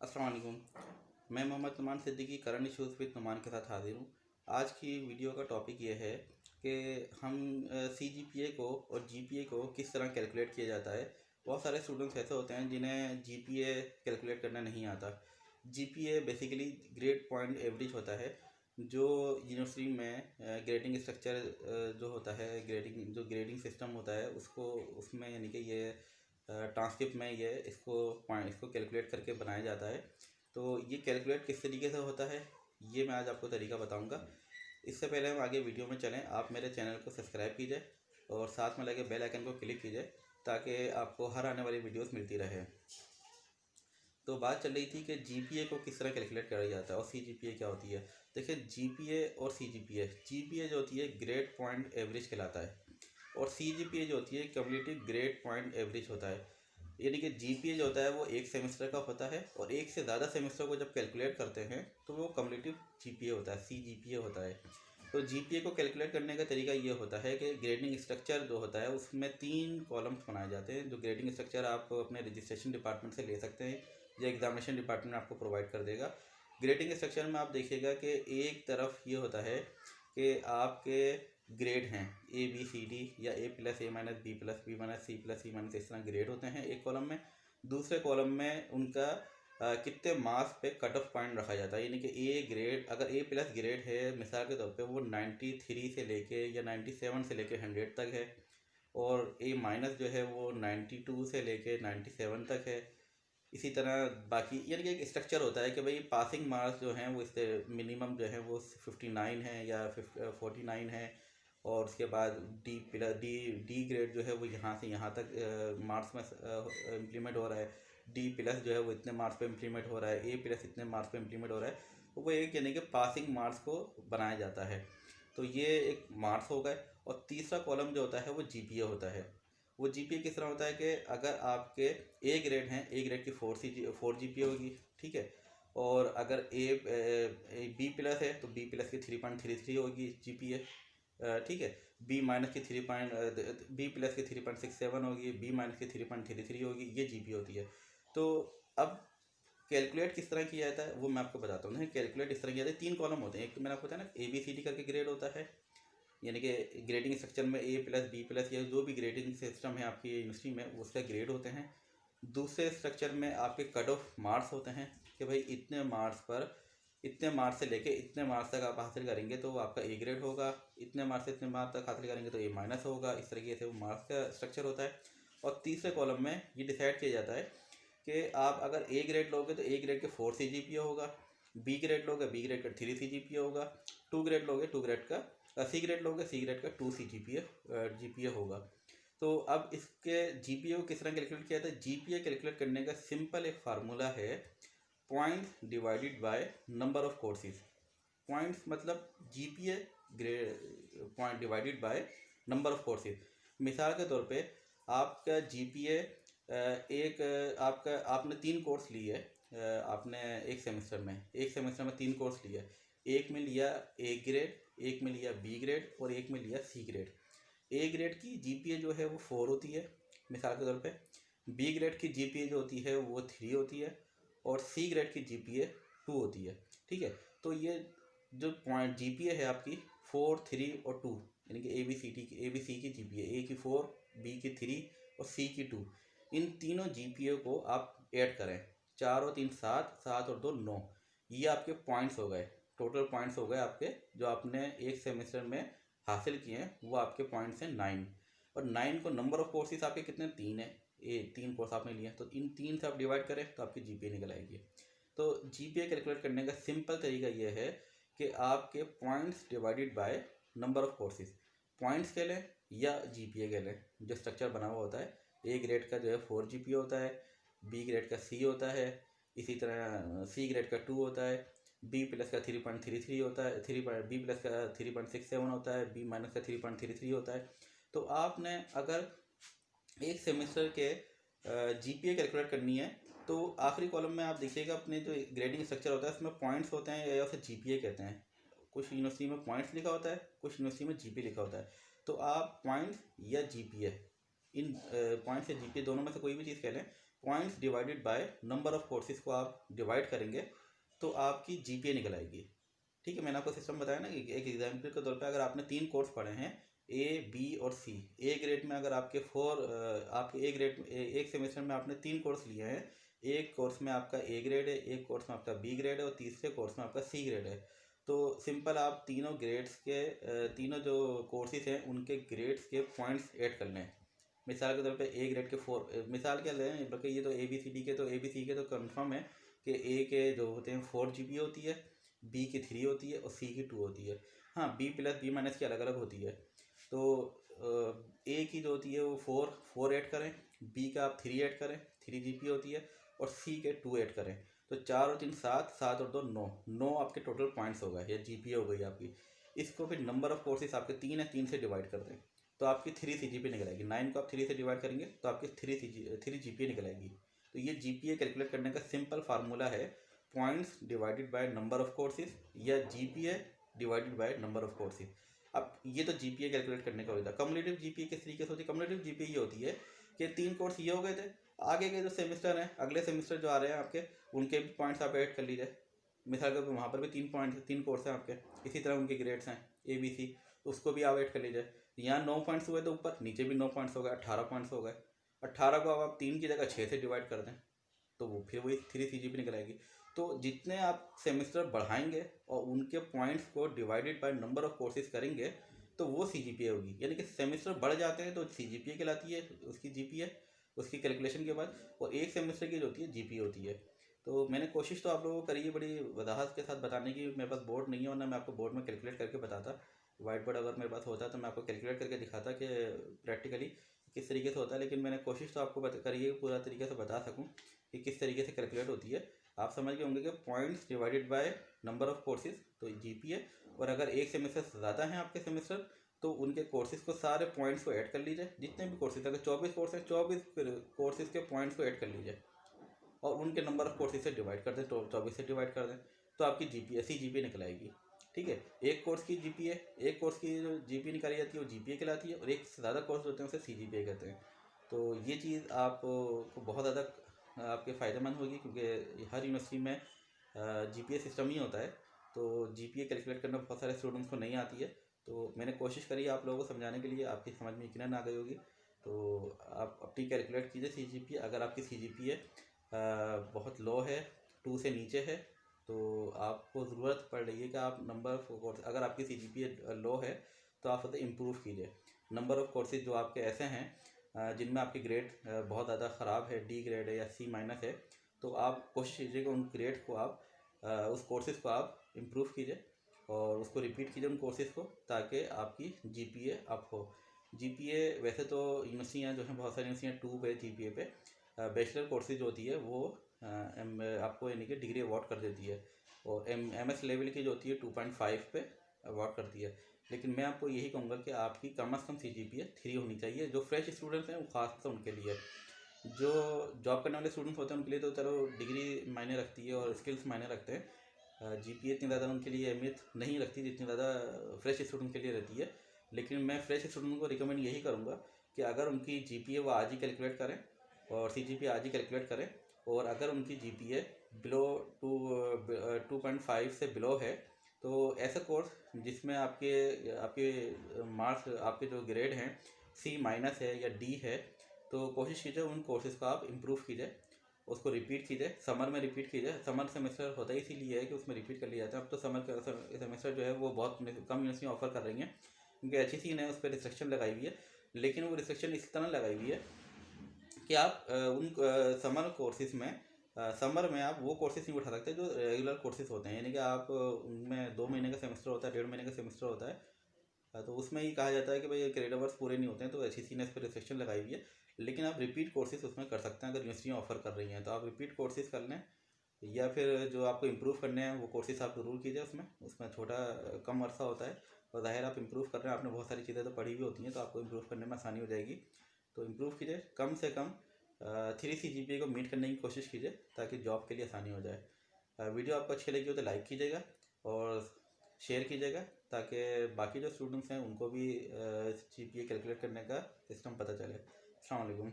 अस्सलाम वालेकुम। मैं Mohammad Numan Siddiqui current issues with Numan के साथ हाजिर हूँ। आज की वीडियो का टॉपिक ये है कि हम CGPA को और GPA को किस तरह कैलकुलेट किया जाता है। बहुत सारे स्टूडेंट्स ऐसे होते हैं जिन्हें GPA कैलकुलेट करना नहीं आता। GPA basically grade point average होता है, जो यूनिवर्सिटी में ग्रेडिंग स्ट्रक्चर जो होता है, ग्रेडिंग सिस्टम होता है, उसको उसमें यानी कि ये ट्रांसक्रिप्ट में ये इसको कैलकुलेट करके बनाया जाता है। तो ये कैलकुलेट किस तरीके से होता है, ये मैं आज आपको तरीका बताऊंगा। इससे पहले हम आगे वीडियो में चलें, आप मेरे चैनल को सब्सक्राइब कीजिए और साथ में लगे बेल आइकन को क्लिक कीजिए ताकि आपको हर आने वाली वीडियोस मिलती रहे। तो बात चल रही थी कि GPA को किस तरह कैलकुलेट करा जाता है और CGPA क्या होती है। देखिए, GPA और CGPA जो होती है ग्रेड पॉइंट एवरेज कहलाता है, और CGPA जो होती है क्यूमुलेटिव ग्रेड पॉइंट एवरेज होता है। यानी कि GPA जो होता है वो एक सेमेस्टर का होता है, और एक से ज़्यादा सेमेस्टर को जब कैलकुलेट करते हैं तो वो क्यूमुलेटिव GPA होता है, CGPA होता है। तो GPA को कैलकुलेट करने का तरीका ये होता है कि ग्रेडिंग स्ट्रक्चर जो होता है उसमें 3 कॉलम्स बनाए जाते हैं। जो ग्रेडिंग स्ट्रक्चर आप अपने रजिस्ट्रेशन डिपार्टमेंट से ले सकते हैं या एग्जामिनेशन डिपार्टमेंट आपको प्रोवाइड कर देगा। ग्रेडिंग स्ट्रक्चर में आप देखिएगा कि एक तरफ ये होता है कि आपके ग्रेड हैं ABCD या A+A-B+B-C+C- इस तरह ग्रेड होते हैं एक कॉलम में। दूसरे कॉलम में उनका कितने मार्क्स पे कट ऑफ पॉइंट रखा जाता है। यानी कि ए ग्रेड, अगर A+ ग्रेड है मिसाल के तौर पे, वो 93 से लेके या 97 से लेके 100 तक है, और A- जो है वो 92 से लेके 97 तक है। इसी तरह बाकी यानी कि एक स्ट्रक्चर होता है कि भाई पासिंग मार्क्स जो हैं वो इससे मिनिमम जो है वो 59 है या 49 है, और उसके बाद डी ग्रेड जो है वो यहाँ से यहाँ तक मार्क्स में इम्प्लीमेंट हो रहा है। D+ जो है वो इतने मार्क्स पे इम्प्लीमेंट हो रहा है, A+ इतने मार्क्स पे इम्प्लीमेंट हो रहा है। तो वो एक यानी कि पासिंग मार्क्स को बनाया जाता है। तो ये एक मार्क्स हो गए। और तीसरा कॉलम जो होता है वो GPA होता है। वो GPA किस तरह होता है कि अगर आपके A ग्रेड हैं, A ग्रेड की 4 GPA होगी, ठीक है। और अगर B+ है तो B+ की 3.33 होगी GPA, ठीक है। B- की B+ की 3.67 होगी, B- की 3.33 होगी, ये GPA होती है। तो अब कैलकुलेट किस तरह किया जाता है वो मैं आपको बताता हूँ। कैलकुलेट इस तरह किया जाता है, 3 कॉलम होते हैं। एक तो मैंने आपको बताया ना ABCD करके ग्रेड होता है, यानी कि ग्रेडिंग स्ट्रक्चर में A+B+ या जो भी ग्रेडिंग सिस्टम है आपकी यूनिवर्सिटी में उसके ग्रेड होते हैं। दूसरे स्ट्रक्चर में आपके कट ऑफ मार्क्स होते हैं कि भाई इतने मार्क्स पर, इतने मार्क्स से लेके इतने मार्क्स तक आप हासिल करेंगे तो आपका A ग्रेड होगा, इतने मार्क्स से इतने मार्क्स तक हासिल करेंगे तो A- होगा। इस तरीके से वो मार्क्स का स्ट्रक्चर होता है। और तीसरे कॉलम में ये डिसाइड किया जाता है कि आप अगर A ग्रेड लोगे तो A ग्रेड के 4 CGPA होगा, B ग्रेड लोगे B ग्रेड का 3 CGPA होगा, 2 ग्रेड लोगे 2 ग्रेड का C ग्रेड लोगे C ग्रेड का 2 GPA होगा। तो अब इसके GPA को किस तरह कैलकुलेट किया जाता है। GPA कैलकुलेट करने का सिंपल एक फार्मूला है, points divided by number of courses. Points मतलब GPA grade point divided by number of courses. मिसाल के तौर पे आपका GPA एक आपका आपने 3 कोर्स लिए है, आपने एक सेमेस्टर में 3 कोर्स लिए। एक में लिया A ग्रेड, एक में लिया B ग्रेड और एक में लिया C ग्रेड। A ग्रेड की GPA जो है वो 4 होती है मिसाल के तौर पे, B ग्रेड की GPA जो होती है वो 3 होती है, और C ग्रेड की GPA 2 होती है, ठीक है। तो ये जो पॉइंट GPA है आपकी 4, 3 और 2, यानी कि ABC की GPA, A की 4, B की 3 और C की 2, इन तीनों GPA को आप ऐड करें। 4 और 3 7, 7 और 2 9, ये आपके पॉइंट्स हो गए, टोटल पॉइंट्स हो गए आपके जो आपने एक सेमेस्टर में हासिल किए हैं, वो आपके पॉइंट्स हैं 9। और 9 को नंबर ऑफ कोर्सेज आपके कितने 3 है, 3 कोर्स आपने लिए, तो इन 3 से आप डिवाइड करें तो आपकी GPA निकल आएगी। तो GPA कैलकुलेट करने का सिंपल तरीका ये है कि आपके points divided by number of courses, points के लें या GPA के लें। जो स्ट्रक्चर बना हुआ होता है, A ग्रेड का जो है 4 GPA होता है, B ग्रेड का C होता है, इसी तरह C ग्रेड का 2 होता है, B+ का 3.33 होता है, B+ का 3.67 होता है, B- का 3.33 होता है। तो आपने अगर एक सेमेस्टर के GPA कैलकुलेट करनी है तो आखिरी कॉलम में आप देखिएगा अपने जो ग्रेडिंग स्ट्रक्चर होता है उसमें पॉइंट्स होते हैं या उसे GPA कहते हैं। कुछ यूनिवर्सिटी में पॉइंट्स लिखा होता है, कुछ यूनिवर्सिटी में GPA लिखा होता है। तो आप पॉइंट्स या GPA, इन पॉइंट्स या GPA दोनों में से कोई भी चीज़ कह लें, points divided by number of courses को आप डिवाइड करेंगे तो आपकी जीपीए निकल आएगी। ठीक है, मैंने आपको सिस्टम बताया ना कि एक एग्जाम्पल के तौर पे अगर आपने 3 कोर्स पढ़े हैं ए, बी और सी, ए ग्रेड में अगर आपके आपके ए ग्रेड एक सेमेस्टर में आपने 3 कोर्स लिए हैं, एक कोर्स में आपका ए ग्रेड है, एक कोर्स में आपका बी ग्रेड है और तीसरे कोर्स में आपका सी ग्रेड है। तो सिंपल आप तीनों ग्रेड्स के तीनों जो कोर्सेज हैं उनके ग्रेड्स के पॉइंट्स ऐड कर लें। मिसाल के तौर पे ए ग्रेड के 4, मिसाल क्या लें, बल्कि ये तो ए बी सी डी के तो ए बी सी के तो कन्फर्म है कि ए के जो होते हैं 4 जीपीए होती है, बी की 3 होती है और सी की 2 होती है। हाँ, बी प्लस बी माइनस की अलग अलग होती है। तो ए की जो होती है वो 4 ऐड करें, बी का आप 3 ऐड करें, 3 जीपीए होती है, और सी के 2 ऐड करें। तो 4 और 3 7, 7 और 2 9 आपके टोटल पॉइंट्स हो गए या जीपीए हो गई आपकी। इसको फिर नंबर ऑफ कोर्सेज आपके 3 है, 3 से डिवाइड कर दें तो आपकी 3 CGPA निकल आएगी। 9 को आप 3 से डिवाइड करेंगे तो आपकी 3 GPA निकल आएगी। तो ये जीपीए कैलकुलेट करने का सिंपल फार्मूला है points divided by number of courses या GPA divided by number of courses. अब ये तो जीपीए कैलकुलेट करने का होता है। कम्युलेटिव जीपीए किस तरीके से होती है? कम्युलेटिव जीपीए ये होती है कि 3 कोर्स ये हो गए थे, आगे के जो सेमेस्टर हैं, अगले सेमेस्टर जो आ रहे हैं आपके, उनके भी पॉइंट्स आप ऐड कर लीजिए। मिसाल के वहाँ पर भी 3 कोर्स हैं आपके, इसी तरह उनके ग्रेड्स हैं ए बी सी, उसको भी आप ऐड कर लीजिए। यहाँ 9 पॉइंट्स हुए तो ऊपर नीचे भी 9 पॉइंट्स हो गए, 18 पॉइंट्स हो गए। 18 को अब आप 3 की जगह 6 से डिवाइड कर दें तो वो फिर वही 3 CGPA निकल आएगी। तो जितने आप सेमेस्टर बढ़ाएंगे और उनके पॉइंट्स को divided by number of courses करेंगे तो वो CGPA होगी। यानी कि सेमेस्टर बढ़ जाते हैं तो CGPA कहलाती है उसकी GPA, उसकी कैलकुलेशन के बाद, और एक सेमेस्टर की जो होती है GPA होती है। तो मैंने कोशिश तो आप लोगों को करी है बड़ी वजाहत के साथ बताने की। मेरे पास बोर्ड नहीं है, वरना मैं आपको बोर्ड में कैलकुलेट करके बताता। वाइट बोर्ड अगर मेरे पास होता तो मैं आपको कैलकुलेट करके दिखाता कि प्रैक्टिकली किस तरीके से होता है। लेकिन मैंने कोशिश तो आपको करी है पूरा तरीके से बता सकूं कि किस तरीके से कैलकुलेट होती है। आप समझ गए होंगे कि points divided by number of courses तो जीपीए, और अगर एक सेमेस्टर से ज़्यादा हैं आपके सेमेस्टर तो उनके कोर्सेज को सारे पॉइंट्स को ऐड कर लीजिए। जितने भी कोर्सेज, अगर 24 कोर्स हैं, 24 कोर्सेज के पॉइंट्स को ऐड कर लीजिए और उनके नंबर ऑफ कोर्सेज से डिवाइड कर दें, तो 24 से डिवाइड कर दें तो आपकी जीपीए CGPA निकल आएगी। ठीक है, एक कोर्स की जीपीए, एक कोर्स की जो जीपीए निकाली जाती है वो जीपीए कहलाती है, और एक से ज़्यादा कोर्स होते हैं उसे CGPA कहते हैं। तो ये चीज़ आपको बहुत ज़्यादा आपके फ़ायदेमंद होगी, क्योंकि हर यूनिवर्सिटी में जीपीए सिस्टम ही होता है। तो जीपीए कैलकुलेट करना बहुत सारे स्टूडेंट्स को नहीं आती है। तो मैंने कोशिश करी आप लोगों को समझाने के लिए, आपकी समझ में यकीनन आ गई होगी। तो आप अपनी कैलकुलेट कीजिए CGPA। अगर आपकी CGPA बहुत लो है, 2 से नीचे है, तो आपको ज़रूरत पड़ रही है कि आप नंबर ऑफ कोर्स, अगर आपकी CGPA लो है तो आप उसे इम्प्रूव कीजिए। नंबर ऑफ कोर्सेज जो आपके ऐसे हैं जिनमें आपकी ग्रेड बहुत ज़्यादा ख़राब है, D ग्रेड है या C माइनस है, तो आप कोशिश कीजिए कि उन ग्रेड को आप उस कोर्सेज़ को आप इम्प्रूव कीजिए और उसको रिपीट कीजिए उन कोर्सेज़ को, ताकि आपकी GPA अप हो। GPA वैसे तो यूनिवर्सिटियाँ जो हैं, बहुत सारी यूनिवर्सिटियाँ 2 पे GPA पे बैचलर कोर्सेज जो होती है वो आपको यानी कि डिग्री अवार्ड कर देती है, और MS लेवल की जो होती है 2.5 पे अवार्ड करती है। लेकिन मैं आपको यही कहूँगा कि आपकी कम से कम CGPA 3 होनी चाहिए। जो फ्रेश स्टूडेंट्स हैं वो खास तो उनके लिए, जो जॉब करने वाले स्टूडेंट्स होते हैं उनके लिए तो चलो डिग्री मायने रखती है और स्किल्स मायने रखते हैं। GPA इतनी ज़्यादा उनके लिए अहमियत नहीं रखती जितनी ज़्यादा फ्रेश स्टूडेंट के लिए रहती है। लेकिन मैं फ्रेश स्टूडेंट को रिकमेंड यही करूँगा कि अगर उनकी GPA वो आज ही कैलकुलेट करें और CGPA आज ही कैलकुलेट करें, और अगर उनकी GPA बिलो 2.5 से बिलो है तो ऐसा कोर्स जिसमें आपके आपके मार्क्स, आपके जो ग्रेड हैं C माइनस है या D है, तो कोशिश कीजिए उन कोर्सेज़ को आप इम्प्रूव कीजिए, उसको रिपीट कीजिए। समर में रिपीट कीजिए। समर सेमेस्टर होता ही इसीलिए है कि उसमें रिपीट कर लिया जाता है। अब तो समर का सेमेस्टर जो है वो बहुत कम यूनिवर्सिटी ऑफर कर रही हैं, क्योंकि HEC ने उस पर रिस्ट्रिक्शन लगाई हुई है। लेकिन वो रिस्ट्रिक्शन इस तरह लगाई हुई है कि आप उन समर कोर्सेज़ में समर में आप वो कोर्सेज़ नहीं उठा सकते जो रेगुलर कोर्सेज़ होते हैं। यानी कि आप उनमें 2 महीने का सेमेस्टर होता है, 1.5 महीने का सेमेस्टर होता है, तो उसमें ही कहा जाता है कि भाई क्रेडिट आवर्स पूरे नहीं होते हैं, तो HEC ने इस पर रिस्ट्रिक्शन लगाई हुई है। लेकिन आप रिपीट कोर्सेज उसमें कर सकते हैं अगर यूनिवर्सिटियाँ ऑफर कर रही हैं, तो आप रिपीट कोर्सेज कर लें, या फिर जो आपको इम्प्रूव करने हैं वो कोर्सेज आप ज़रूर कीजिए। उसमें छोटा कम अर्सा होता है, और ज़ाहिर आप इम्प्रूव कर रहे हैं, आपने बहुत सारी चीज़ें तो पढ़ी हुई होती हैं, तो आपको इम्प्रूव करने में आसानी हो जाएगी। तो इम्प्रूव कीजिए, कम से कम 3 CGPA को मीट करने की कोशिश कीजिए ताकि जॉब के लिए आसानी हो जाए। वीडियो आपको अच्छी लगी हो तो लाइक कीजिएगा और शेयर कीजिएगा, ताकि बाकी जो स्टूडेंट्स हैं उनको भी GPA कैलकुलेट करने का सिस्टम पता चले। अस्सलाम वालेकुम।